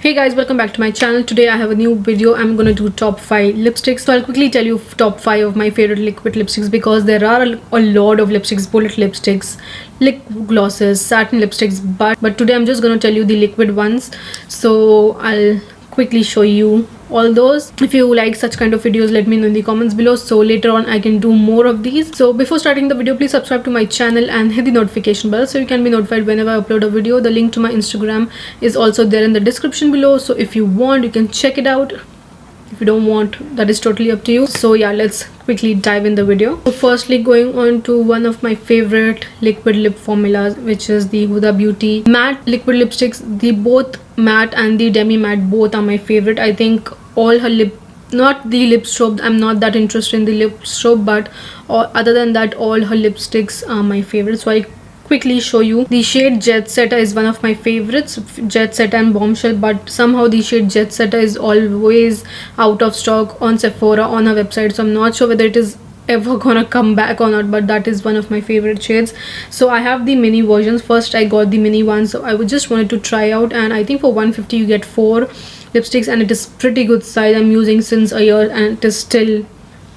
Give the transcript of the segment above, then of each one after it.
Hey guys, welcome back to my channel. Today I have a new video. I'm gonna do top 5 lipsticks. So I'll quickly tell you top 5 of my favorite liquid lipsticks because there are a lot of lipsticks, bullet lipsticks, lip glosses, satin lipsticks, but today I'm just gonna tell you the liquid ones. So I'll quickly show you all those. If you like such kind of videos, let me know in the comments below so later on I can do more of these. So before starting the video, please subscribe to my channel and hit the notification bell so you can be notified whenever I upload a video. The link to my Instagram is also there in the description below, so if you want you can check it out. If you don't want, that is totally up to you. So yeah, let's quickly dive in the video. So firstly, going on to one of my favorite liquid lip formulas, which is the Huda Beauty matte liquid lipsticks. The both matte and the Demi matte, both are my favorite. I think all her not the lip strobe, I'm not that interested in the lip strobe, but other than that all her lipsticks are my favorite. So I quickly show you the shade Jet Setter is one of my favorites, Jet Setter and Bombshell, but somehow the shade Jet Setter is always out of stock on Sephora, on her website, so I'm not sure whether it is ever gonna come back or not, but that is one of my favorite shades. So I have the mini versions. First I got the mini one, so I would just wanted to try out, and I think for 150 you get 4 lipsticks and it is pretty good size. I'm using since a year and it is still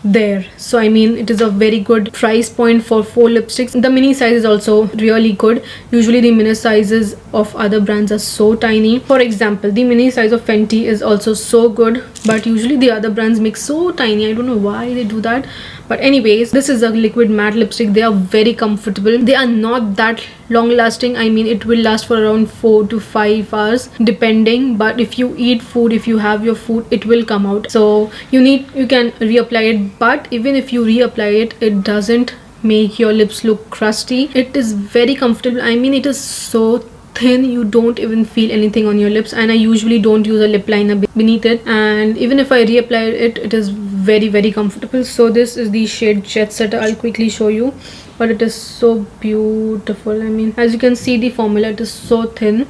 there, so I mean it is a very good price point for 4 lipsticks. The mini size is also really good. Usually the mini sizes of other brands are so tiny. For example, the mini size of Fenty is also so good, but usually the other brands make so tiny. I don't know why they do that, but anyways, this is a liquid matte lipstick. They are very comfortable. They are not that long lasting. I mean it will last for around 4 to 5 hours depending, but if you eat food, if you have your food, it will come out. So you can reapply it, but even if you reapply it, it doesn't make your lips look crusty. It is very comfortable. I mean it is so thin, you don't even feel anything on your lips, and I usually don't use a lip liner beneath it, and even if I reapply it, it is very comfortable. So this is the shade Jet Setter. I'll quickly show you, but it is so beautiful. I mean, as you can see, the formula, it is so thin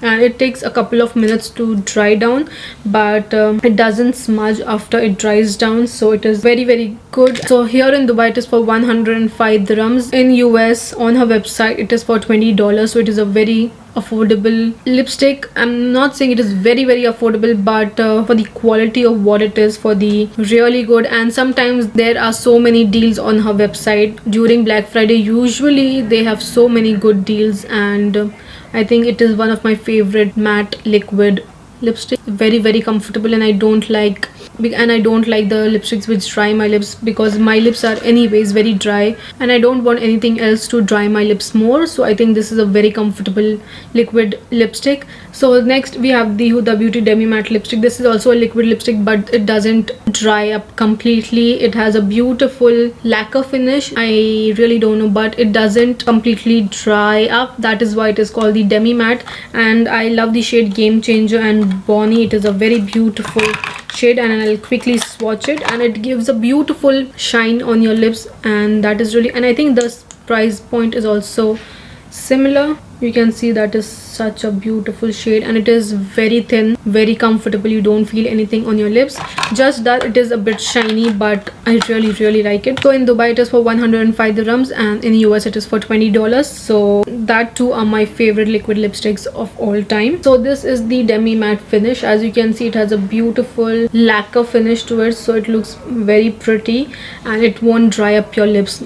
and it takes a couple of minutes to dry down, but it doesn't smudge after it dries down, so it is very good. So here in Dubai it is for 105 dirhams. In US on her website it is for $20, so it is a very affordable lipstick. I'm not saying it is very affordable, but for the quality of what it is, for the really good. And sometimes there are so many deals on her website during Black Friday. Usually they have so many good deals, and I think it is one of my favorite matte liquid lipstick. Very comfortable, and I don't like the lipsticks which dry my lips, because my lips are anyways very dry and I don't want anything else to dry my lips more. So I think this is a very comfortable liquid lipstick. So next we have the Huda Beauty Demi Matte lipstick. This is also a liquid lipstick, but it doesn't dry up completely. It has a beautiful lacquer finish. I really don't know, but it doesn't completely dry up. That is why it is called the Demi Matte, and I love the shade Game Changer and Bonnie. It is a very beautiful shade, and I'll quickly swatch it, and it gives a beautiful shine on your lips, and that is really, and I think the price point is also similar. You can see that is such a beautiful shade, and it is very thin, very comfortable. You don't feel anything on your lips, just that it is a bit shiny, but I really like it. So in Dubai it is for 105 dirhams, and in US it is for $20. So that two are my favorite liquid lipsticks of all time. So this is the Demi Matte finish. As you can see, it has a beautiful lacquer finish to it, so it looks very pretty and it won't dry up your lips.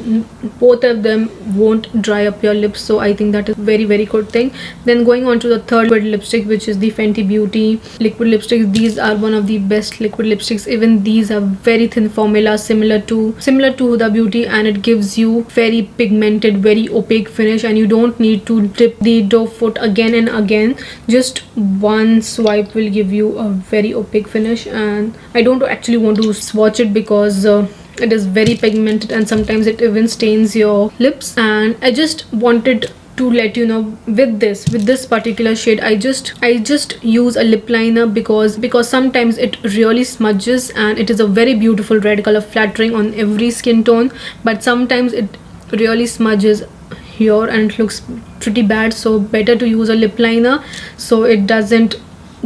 Both of them won't dry up your lips, so I think that is very good thing. Then going on to the third liquid lipstick, which is the Fenty Beauty liquid lipsticks. These are one of the best liquid lipsticks. Even these have very thin formula, similar to Huda Beauty, and it gives you very pigmented, very opaque finish, and you don't need to dip the doe foot again and again. Just one swipe will give you a very opaque finish, and I don't actually want to swatch it because it is very pigmented and sometimes it even stains your lips. And I just wanted to let you know, with this particular shade, I just use a lip liner because sometimes it really smudges, and it is a very beautiful red color, flattering on every skin tone, but sometimes it really smudges here and it looks pretty bad. So better to use a lip liner so it doesn't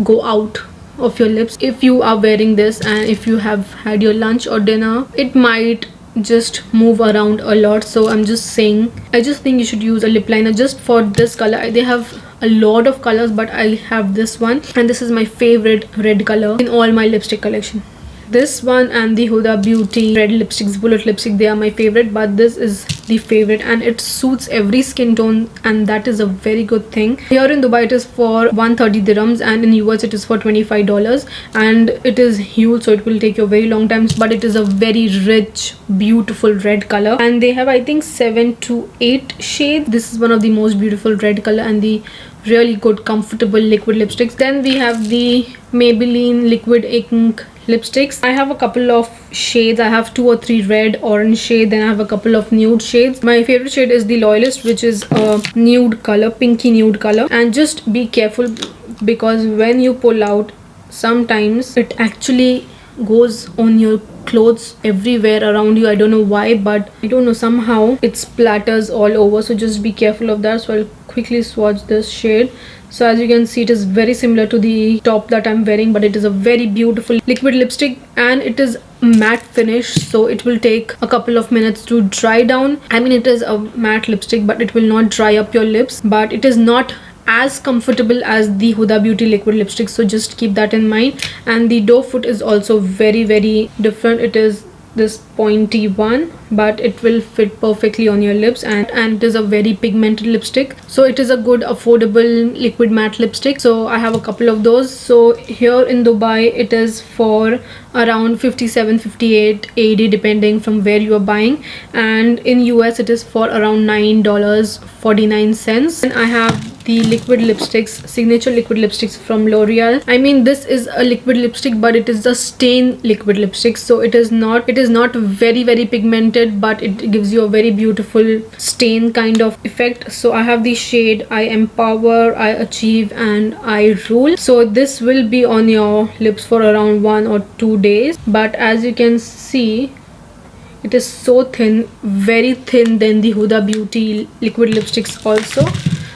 go out of your lips. If you are wearing this and if you have had your lunch or dinner, it might just move around a lot. So I'm just saying, I just think you should use a lip liner just for this color. They have a lot of colors, but I have this one, and this is my favorite red color in all my lipstick collection. This one and the Huda Beauty red lipsticks, bullet lipstick, they are my favorite, but this is the favorite, and it suits every skin tone, and that is a very good thing. Here in Dubai it is for 130 dirhams, and in US it is for $25, and it is huge, so it will take you a very long time, but it is a very rich, beautiful red color, and they have, I think, 7 to 8 shades. This is one of the most beautiful red color and the really good comfortable liquid lipsticks. Then we have the Maybelline liquid ink lipsticks. I have a couple of shades. I have 2 or 3 red, orange shade, then I have a couple of nude shades. My favorite shade is the Loyalist, which is a nude color, pinky nude color, and just be careful because when you pull out, sometimes it actually goes on your clothes everywhere around you. I don't know why, but I don't know, somehow it splatters all over, so just be careful of that. So I'll quickly swatch this shade. So as you can see, it is very similar to the top that I'm wearing, but it is a very beautiful liquid lipstick, and it is matte finish, so it will take a couple of minutes to dry down. I mean, it is a matte lipstick, but it will not dry up your lips, but it is not as comfortable as the Huda Beauty liquid lipstick, so just keep that in mind. And the doe foot is also very, very different. It is this pointy one, but it will fit perfectly on your lips, and it is a very pigmented lipstick, so it is a good affordable liquid matte lipstick. So I have a couple of those. So here in Dubai it is for around 57-58 AD depending from where you are buying, and in US it is for around $9.49. And I have the liquid lipsticks, signature liquid lipsticks from L'Oreal. I mean, this is a liquid lipstick, but it is the stain liquid lipstick, so it is not very pigmented, but it gives you a very beautiful stain kind of effect. So I have the shade I Empower, I Achieve, and I Rule. So this will be on your lips for around 1 or 2 days, but as you can see, it is so thin, very thin than the Huda Beauty liquid lipsticks also.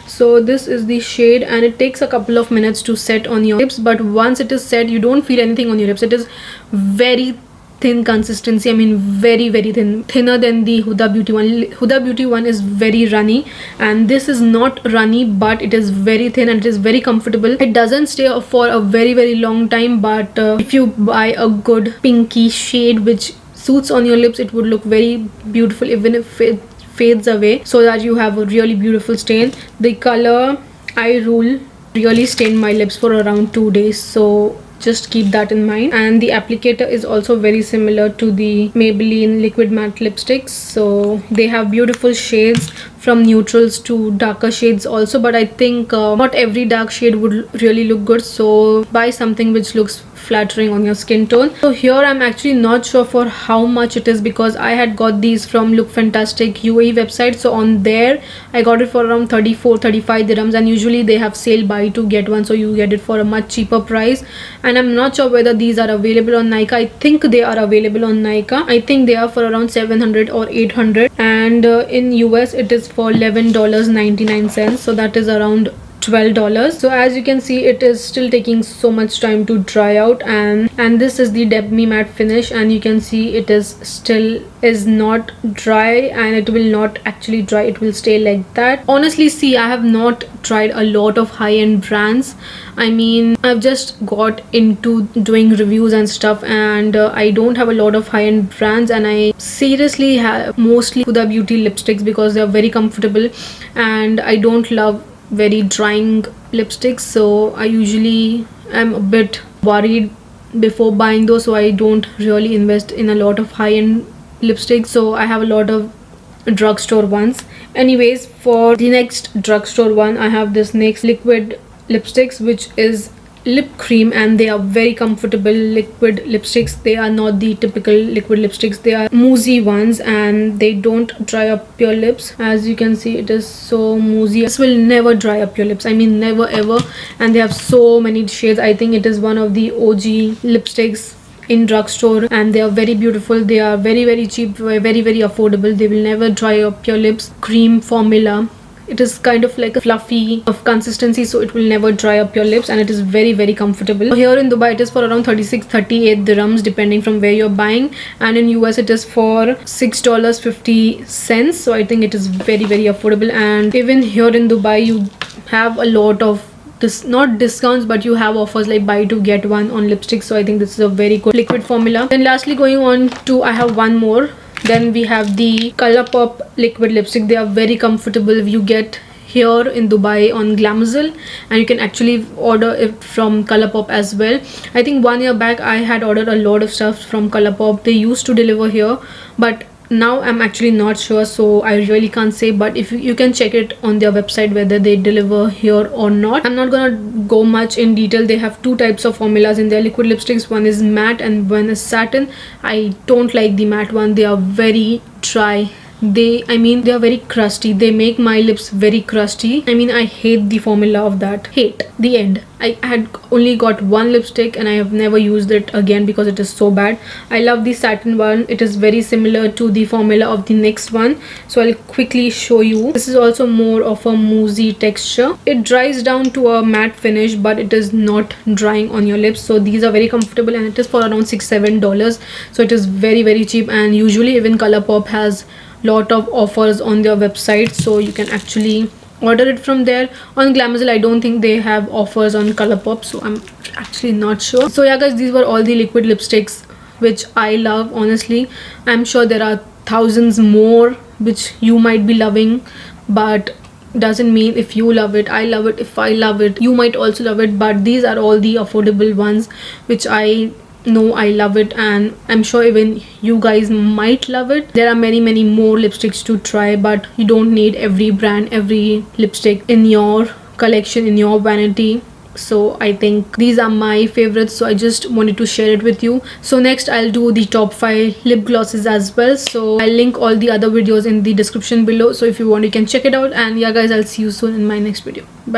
So this is the shade, and it takes a couple of minutes to set on your lips, but once it is set, you don't feel anything on your lips. It is very thin consistency. I mean, very thin, thinner than the Huda Beauty one. Huda Beauty one is very runny, and this is not runny, but it is very thin and it is very comfortable. It doesn't stay for a very long time, but if you buy a good pinky shade which suits on your lips, it would look very beautiful even if it fades away, so that you have a really beautiful stain. The color I Rule really stained my lips for around 2 days, so just keep that in mind. And the applicator is also very similar to the Maybelline liquid matte lipsticks, so they have beautiful shades from neutrals to darker shades also, but I think not every dark shade would really look good, so buy something which looks flattering on your skin tone. So here I'm actually not sure for how much it is, because I had got these from Look Fantastic UAE website, so on there I got it for around 34-35 dirhams, and usually they have sale buy 2 get 1, so you get it for a much cheaper price. And I'm not sure whether these are available on Nykaa. I think they are available on Nykaa. I think they are for around 700 or 800, and in US it is for $11.99, so that is around $12. So as you can see, it is still taking so much time to dry out, and this is the Demi matte finish, and you can see it is still not dry, and it will not actually dry, it will stay like that. Honestly, see, I have not tried a lot of high-end brands. I mean, I've just got into doing reviews and stuff, and I don't have a lot of high-end brands, and I seriously have mostly Huda Beauty lipsticks because they are very comfortable, and I don't love very drying lipsticks, so I usually am a bit worried before buying those, so I don't really invest in a lot of high-end lipsticks. So I have a lot of drugstore ones. Anyways, for the next drugstore one, I have this NYX liquid lipsticks, which is lip cream, and they are very comfortable liquid lipsticks. They are not the typical liquid lipsticks, they are moussey ones, and they don't dry up your lips. As you can see, it is so moussey. This will never dry up your lips, I mean never ever, and they have so many shades. I think it is one of the OG lipsticks in drugstore, and they are very beautiful. They are very cheap, very affordable. They will never dry up your lips. Cream formula, It is kind of like a fluffy of consistency, so it will never dry up your lips, and it is very, very comfortable. Here in Dubai it is for around 36-38 dirhams depending from where you're buying, and in US it is for $6.50. So I think it is very, very affordable. And even here in Dubai you have a lot of not discounts, but you have offers like buy two get one on lipsticks. So I think this is a very good liquid formula. Then lastly, going on to, I have one more. Then we have the ColourPop liquid lipstick. They are very comfortable. You get here in Dubai on Glamazil, and you can actually order it from ColourPop as well. I think 1 year back I had ordered a lot of stuff from ColourPop. They used to deliver here, but now I'm actually not sure, so I really can't say. But if you can check it on their website whether they deliver here or not. I'm not gonna go much in detail. They have two types of formulas in their liquid lipsticks. One is matte and one is satin. I don't like the matte one. They are very dry. They are very crusty. They make my lips very crusty. I hate the formula of that. Hate. The end. I had only got one lipstick and I have never used it again because it is so bad. I love the satin one. It is very similar to the formula of the next one, so I'll quickly show you. This is also more of a moussey texture. It dries down to a matte finish, but it is not drying on your lips. So these are very comfortable, and it is for around $6-7. So it is very, very cheap. And usually even ColourPop has lot of offers on their website, so you can actually order it from there. On Glamazil I don't think they have offers on ColourPop, so I'm actually not sure. So yeah guys, these were all the liquid lipsticks which I love. Honestly, I'm sure there are thousands more which you might be loving, but doesn't mean if you love it, I love it. If I love it, you might also love it. But these are all the affordable ones which I know I love it, and I'm sure even you guys might love it. There are many more lipsticks to try, but you don't need every brand, every lipstick in your collection, in your vanity. So I think these are my favorites, so I just wanted to share it with you. So next I'll do the top 5 lip glosses as well, so I'll link all the other videos in the description below, so if you want you can check it out. And yeah guys, I'll see you soon in my next video. Bye.